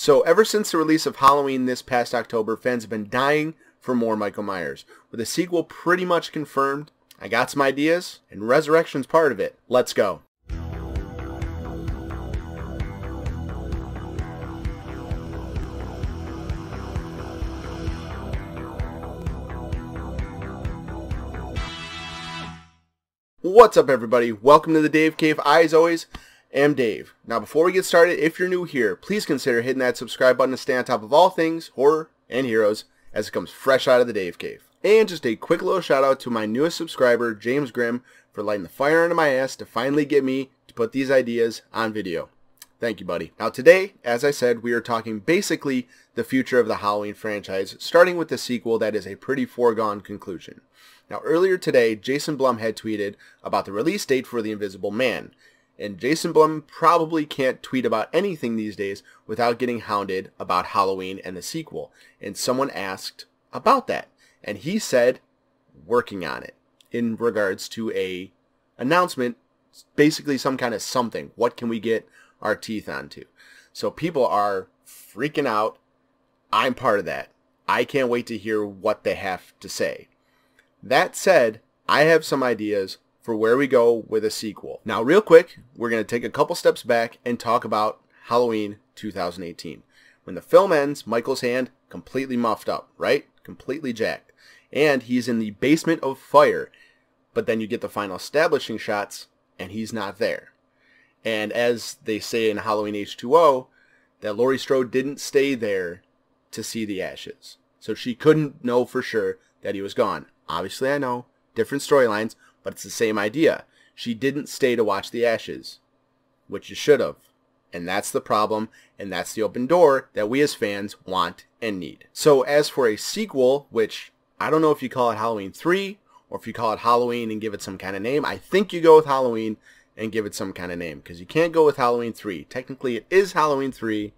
So ever since the release of Halloween this past October, fans have been dying for more Michael Myers. With a sequel pretty much confirmed, I got some ideas, and Resurrection's part of it. Let's go. What's up, everybody? Welcome to the Dave Cave. I, as always, am Dave. Now, before we get started, if you're new here, please consider hitting that subscribe button to stay on top of all things horror and heroes as it comes fresh out of the Dave Cave. And just a quick little shout out to my newest subscriber, James Grimm, for lighting the fire under my ass to finally get me to put these ideas on video. Thank you, buddy. Now today, as I said, we are talking basically the future of the Halloween franchise, starting with the sequel that is a pretty foregone conclusion. Now earlier today, Jason Blum had tweeted about the release date for The Invisible Man. And Jason Blum probably can't tweet about anything these days without getting hounded about Halloween and the sequel. And someone asked about that. And he said, working on it in regards to a announcement, basically some kind of something. What can we get our teeth onto? So people are freaking out. I'm part of that. I can't wait to hear what they have to say. That said, I have some ideas for where we go with a sequel. Now, real quick, we're going to take a couple steps back and talk about Halloween 2018. When the film ends, Michael's hand completely muffed up, right? Completely jacked. And he's in the basement of fire. But then you get the final establishing shots, and he's not there. And as they say in Halloween H2O, that Laurie Strode didn't stay there to see the ashes. So she couldn't know for sure that he was gone. Obviously, I know, different storylines, but it's the same idea. She didn't stay to watch the ashes, which you should have. And that's the problem, and that's the open door that we as fans want and need. So as for a sequel, which I don't know if you call it Halloween 3, or if you call it Halloween and give it some kind of name, I think you go with Halloween and give it some kind of name, because you can't go with Halloween 3. Technically, it is Halloween 3,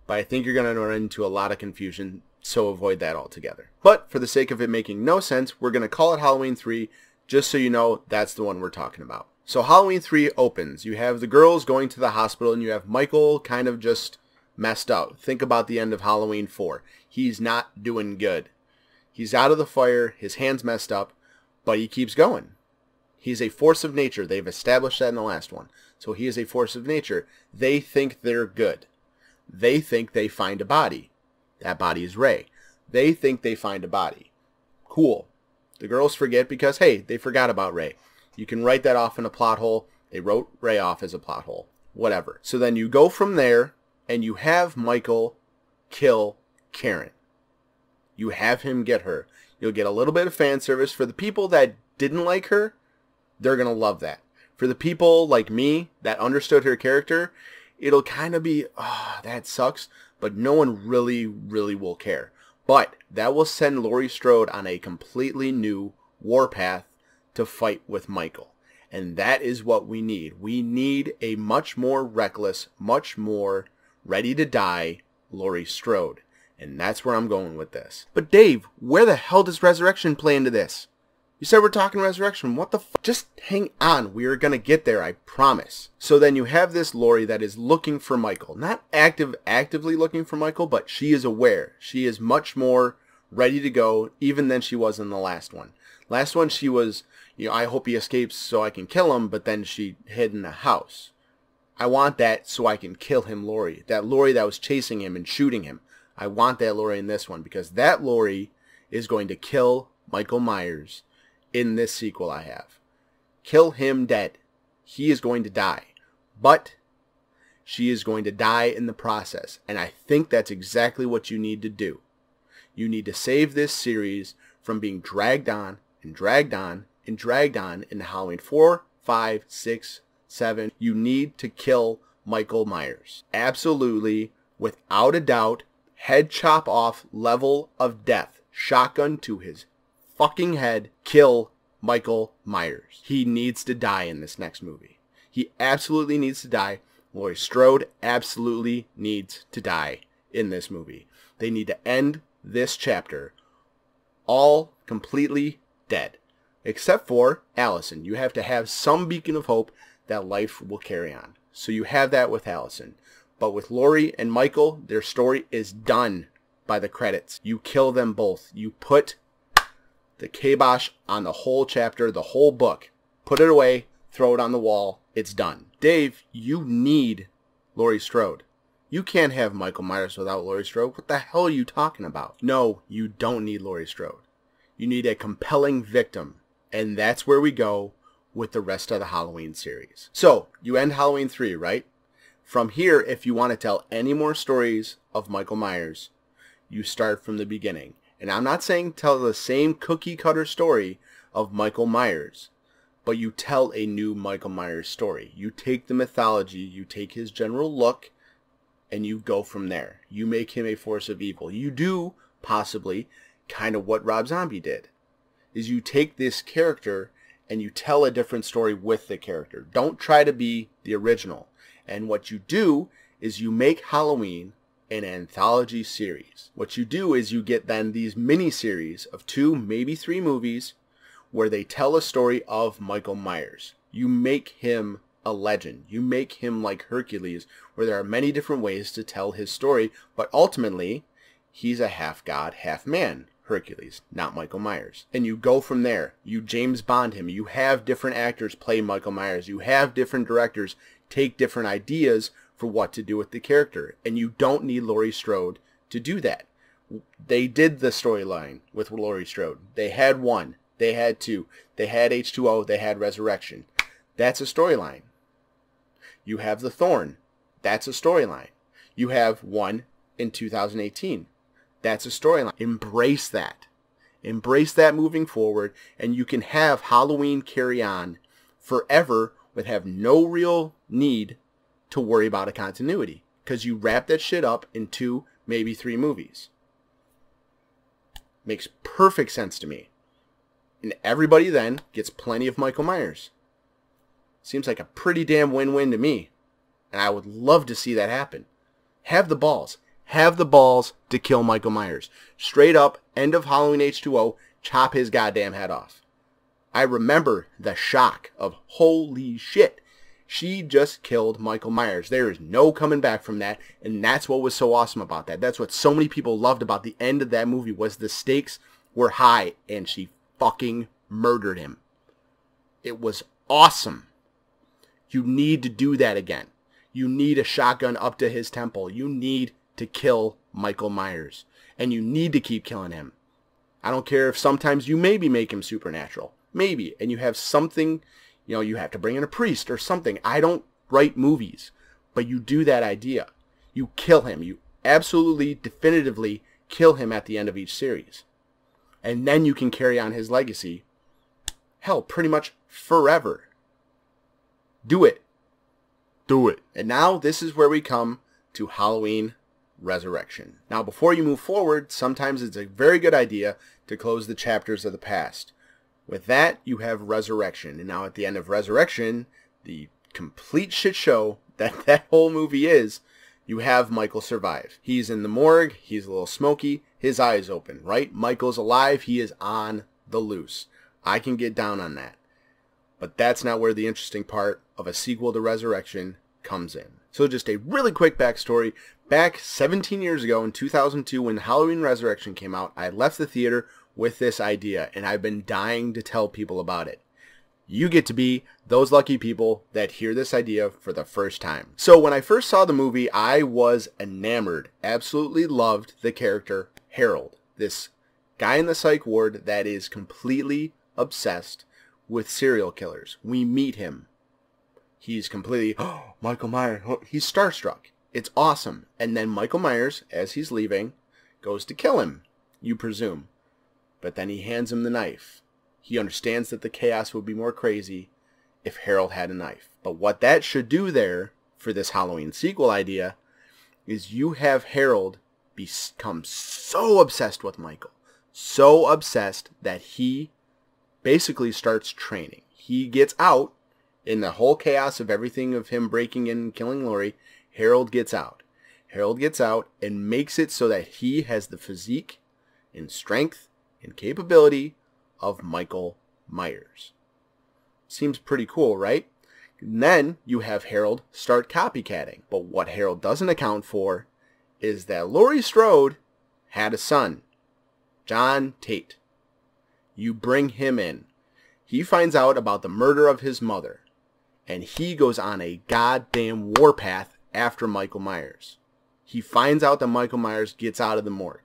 but I think you're going to run into a lot of confusion, so avoid that altogether. But for the sake of it making no sense, we're going to call it Halloween 3, just so you know that's the one we're talking about. So Halloween 3 opens. You have the girls going to the hospital, and you have Michael kind of just messed up. Think about the end of Halloween 4. He's not doing good. He's out of the fire, his hand's messed up, but he keeps going. He's a force of nature. They've established that in the last one. So he is a force of nature. They think they're good. They think they find a body. That body is Ray. They think they find a body. Cool. The girls forget because, hey, they forgot about Ray. You can write that off in a plot hole. They wrote Ray off as a plot hole. Whatever. So then you go from there, and you have Michael kill Karen. You have him get her. You'll get a little bit of fan service. For the people that didn't like her, they're going to love that. For the people like me that understood her character, it'll kind of be, oh, that sucks, but no one really will care. But that will send Laurie Strode on a completely new warpath to fight with Michael. And that is what we need. We need a much more reckless, much more ready to die Laurie Strode. And that's where I'm going with this. But Dave, where the hell does Resurrection play into this? You said we're talking Resurrection. What the f? Just hang on. We are going to get there, I promise. So then you have this Laurie that is looking for Michael. Not actively looking for Michael, but she is aware. She is much more ready to go even than she was in the last one. Last one she was, I hope he escapes so I can kill him, but then she hid in the house. I want that so I can kill him, Laurie. That Laurie that was chasing him and shooting him. I want that Laurie in this one because that Laurie is going to kill Michael Myers in this sequel I have. Kill him dead. He is going to die. But she is going to die in the process. And I think that's exactly what you need to do. You need to save this series from being dragged on and dragged on and dragged on into Halloween 4, 5, 6, 7. You need to kill Michael Myers. Absolutely, without a doubt, head chop off level of death. Shotgun to his fucking head. Kill Michael Myers. He needs to die in this next movie. He absolutely needs to die. Laurie Strode absolutely needs to die in this movie. They need to end this chapter all completely dead. Except for Allison. You have to have some beacon of hope that life will carry on. So you have that with Allison. But with Laurie and Michael, their story is done by the credits. You kill them both. You put the kibosh on the whole chapter, the whole book. Put it away, throw it on the wall, it's done. Dave, you need Laurie Strode. You can't have Michael Myers without Laurie Strode. What the hell are you talking about? No, you don't need Laurie Strode. You need a compelling victim. And that's where we go with the rest of the Halloween series. So, you end Halloween 3, right? From here, if you want to tell any more stories of Michael Myers, you start from the beginning. And I'm not saying tell the same cookie cutter story of Michael Myers, but you tell a new Michael Myers story. You take the mythology, you take his general look, and you go from there. You make him a force of evil. You do, possibly, kind of what Rob Zombie did. Is you take this character and you tell a different story with the character. Don't try to be the original. And what you do is you make Halloween an anthology series. What you do is you get then these mini-series of 2, maybe 3 movies where they tell a story of Michael Myers. You make him a legend. You make him like Hercules, where there are many different ways to tell his story, but ultimately, he's a half god, half man. Hercules, not Michael Myers. And you go from there. You James Bond him. You have different actors play Michael Myers. You have different directors take different ideas for what to do with the character. And you don't need Laurie Strode to do that. They did the storyline with Laurie Strode. They had 1. They had 2. They had H2O. They had Resurrection. That's a storyline. You have The Thorn. That's a storyline. You have 1 in 2018. That's a storyline. Embrace that. Embrace that moving forward, and you can have Halloween carry on forever but have no real need to worry about a continuity, because you wrap that shit up in 2, maybe 3 movies. Makes perfect sense to me. And everybody then gets plenty of Michael Myers. Seems like a pretty damn win-win to me. And I would love to see that happen. Have the balls. Have the balls to kill Michael Myers. Straight up, end of Halloween H2O, chop his goddamn head off. I remember the shock of, holy shit, she just killed Michael Myers. There is no coming back from that, and that's what was so awesome about that. That's what so many people loved about the end of that movie, was the stakes were high, and she fucking murdered him. It was awesome. You need to do that again. You need a shotgun up to his temple. You need to kill Michael Myers. And you need to keep killing him. I don't care if sometimes you maybe make him supernatural. Maybe. And you have something, you have to bring in a priest or something. I don't write movies. But you do that idea. You kill him. You absolutely, definitively kill him at the end of each series. And then you can carry on his legacy. Hell, pretty much forever. Do it. Do it. And now this is where we come to Halloween Resurrection. Now, before you move forward, sometimes it's a very good idea to close the chapters of the past. With that, you have Resurrection. And now at the end of Resurrection, the complete shit show that whole movie is, you have Michael survive. He's in the morgue. He's a little smoky. His eyes open, right? Michael's alive. He is on the loose. I can get down on that. But that's not where the interesting part of a sequel to Resurrection comes in. So just a really quick backstory. Back 17 years ago in 2002 when Halloween Resurrection came out, I left the theater with this idea, and I've been dying to tell people about it. You get to be those lucky people that hear this idea for the first time. So when I first saw the movie, I was enamored. Absolutely loved the character Harold. This guy in the psych ward that is completely obsessed with serial killers. We meet him. He's completely, Michael Myers. He's starstruck. It's awesome. And then Michael Myers, as he's leaving, goes to kill him, you presume. But then he hands him the knife. He understands that the chaos would be more crazy if Harold had a knife. But what that should do there, for this Halloween sequel idea, is you have Harold become so obsessed with Michael. So obsessed that he basically starts training. He gets out in the whole chaos of everything of him breaking in and killing Laurie. Harold gets out. Harold gets out and makes it so that he has the physique and strength and capability of Michael Myers. Seems pretty cool, right? And then you have Harold start copycatting. But what Harold doesn't account for is that Laurie Strode had a son, John Tate. You bring him in. He finds out about the murder of his mother, and he goes on a goddamn warpath after Michael Myers. He finds out that Michael Myers gets out of the morgue.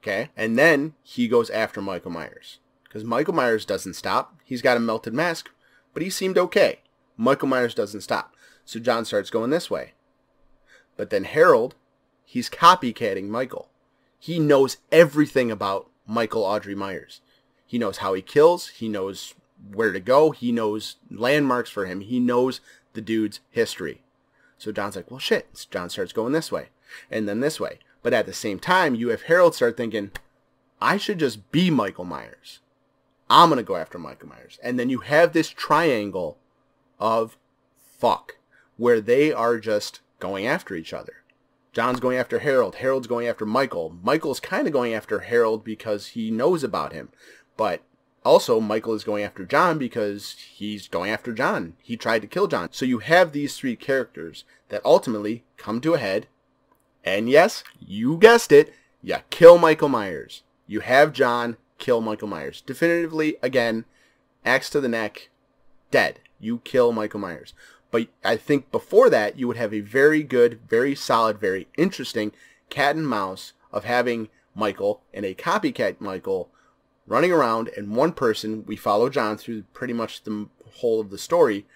Okay? And then he goes after Michael Myers. Because Michael Myers doesn't stop. He's got a melted mask, but he seemed okay. Michael Myers doesn't stop. So John starts going this way. But then Harold, he's copycatting Michael. He knows everything about Michael Audrey Myers. He knows how he kills. He knows where to go. He knows landmarks for him. He knows the dude's history. So John's like, well, shit. So John starts going this way and then this way. But at the same time, you have Harold start thinking, I should just be Michael Myers. I'm going to go after Michael Myers. And then you have this triangle of fuck where they are just going after each other. John's going after Harold. Harold's going after Michael. Michael's kind of going after Harold because he knows about him. But also, Michael is going after John because he's going after John. He tried to kill John. So you have these three characters that ultimately come to a head. And yes, you guessed it, you kill Michael Myers. You have John kill Michael Myers. Definitively, again, axe to the neck, dead. You kill Michael Myers. But I think before that, you would have a very good, very solid, very interesting cat and mouse of having Michael and a copycat Michael running around, and one person, we follow John through pretty much the whole of the story,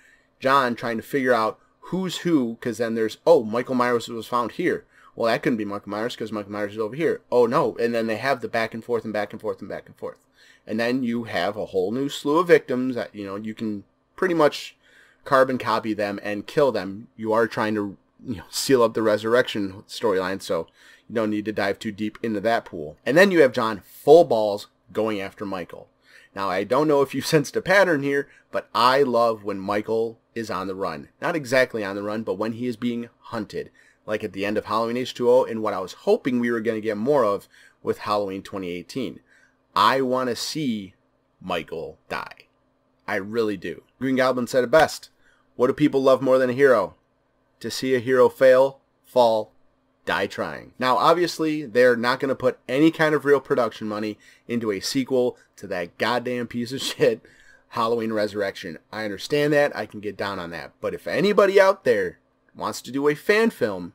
John trying to figure out who's who, because then there's, oh, Michael Myers was found here. Well, that couldn't be Michael Myers because Michael Myers is over here. Oh, no. And then they have the back and forth and back and forth and back and forth. And then you have a whole new slew of victims that, you know, you can pretty much carbon copy them and kill them. You are trying to, you know, seal up the resurrection storyline, so you don't need to dive too deep into that pool. And then you have John full balls going after Michael. Now, I don't know if you sensed a pattern here, but I love when Michael is on the run. Not exactly on the run, but when he is being hunted. Like at the end of Halloween H2O, and what I was hoping we were going to get more of with Halloween 2018. I want to see Michael die. I really do. Green Goblin said it best. What do people love more than a hero? To see a hero fail, fall, die trying. Now, obviously, they're not going to put any kind of real production money into a sequel to that goddamn piece of shit, Halloween Resurrection. I understand that. I can get down on that. But if anybody out there wants to do a fan film,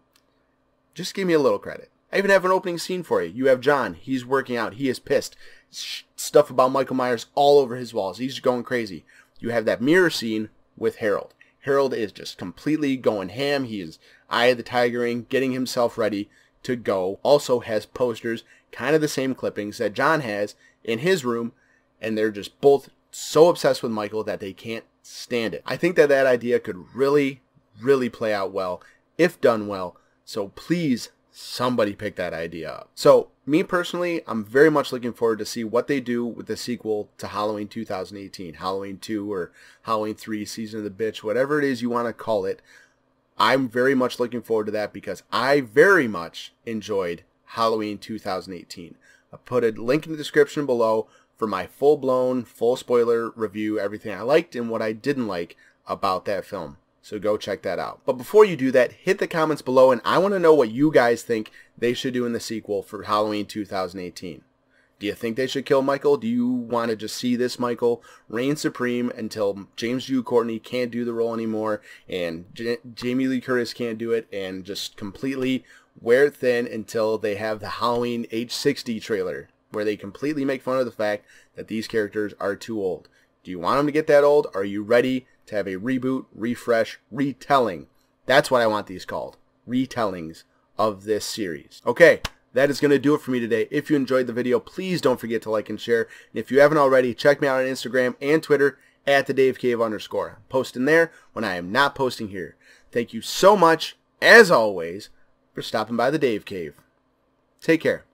just give me a little credit. I even have an opening scene for you. You have John. He's working out. He is pissed. Stuff about Michael Myers all over his walls. He's going crazy. You have that mirror scene with Harold. Harold is just completely going ham. He is Eye of the Tigering, getting himself ready to go. Also has posters, kind of the same clippings that John has in his room, and they're just both so obsessed with Michael that they can't stand it. I think that that idea could really, really play out well if done well. So please, somebody pick that idea up. So me personally, I'm very much looking forward to see what they do with the sequel to Halloween 2018, Halloween 2 or Halloween 3, Season of the Bitch, whatever it is you want to call it. I'm very much looking forward to that because I very much enjoyed Halloween 2018. I put a link in the description below for my full-blown, full spoiler review, everything I liked and what I didn't like about that film. So go check that out. But before you do that, hit the comments below, and I want to know what you guys think they should do in the sequel for Halloween 2018. Do you think they should kill Michael? Do you want to just see this Michael reign supreme until James Jude Courtney can't do the role anymore, and Jamie Lee Curtis can't do it, and just completely wear it thin until they have the Halloween age 60 trailer, where they completely make fun of the fact that these characters are too old? Do you want them to get that old? Are you ready to have a reboot, refresh, retelling? That's what I want these called. Retellings of this series. Okay, that is going to do it for me today. If you enjoyed the video, please don't forget to like and share. And if you haven't already, check me out on Instagram and Twitter at @TheDaveCave_. I'm posting there when I am not posting here. Thank you so much, as always, for stopping by the Dave Cave. Take care.